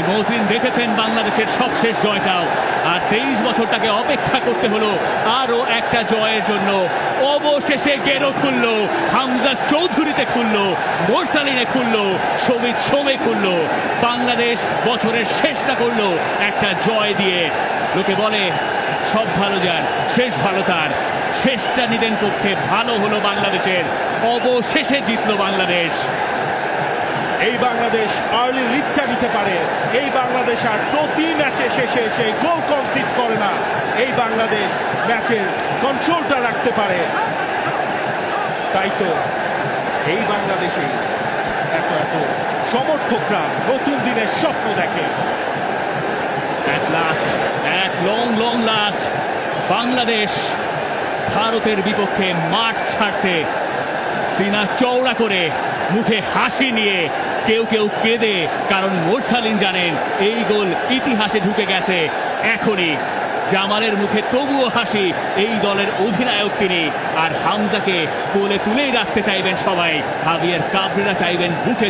মহসিন দেখেছেন বাংলাদেশের সবশেষ জয়টাও, আর 23 বছর তাকে অপেক্ষা করতে হলো আরো একটা জয়ের জন্য। অবশেষে গেরো খুললো, হামজা চৌধুরীতে খুললো, মোরসালিনে খুললো, শমিত সোমে খুললো। বাংলাদেশ বছরের শেষটা করলো একটা জয় দিয়ে। লোকে বলে সব ভালো যার শেষ ভালো তার, শেষটা নিদেন পক্ষে ভালো হলো বাংলাদেশের। অবশেষে জিতলো বাংলাদেশ। এই বাংলাদেশ আর্লি লিডটা নিতে পারে। এই বাংলাদেশ আর প্রতি ম্যাচে শেষে এসে গোল কনসিড করে না। এই বাংলাদেশ ম্যাচের কন্ট্রোলটা রাখতে পারে। তাই তো এই বাংলাদেশে এত এত সমর্থকরা নতুন দিনের স্বপ্ন দেখে। At last, at long last, Bangladesh ভারতের বিপক্ষে মাঠ ছাড়ছে সিনা চওড়া করে, মুখে হাসি নিয়ে, কেউ কেউ কেঁদে, কারণ মোরসালিন জানেন এই গোল ইতিহাসে ঢুকে গেছে এখনই। জামালের মুখে তবুও হাসি, এই দলের অধিনায়ক তিনি। আর হামজাকে কোলে তুলেই রাখতে চাইবেন সবাই, হাবিয়ার কাবরেরা চাইবেন বুকে।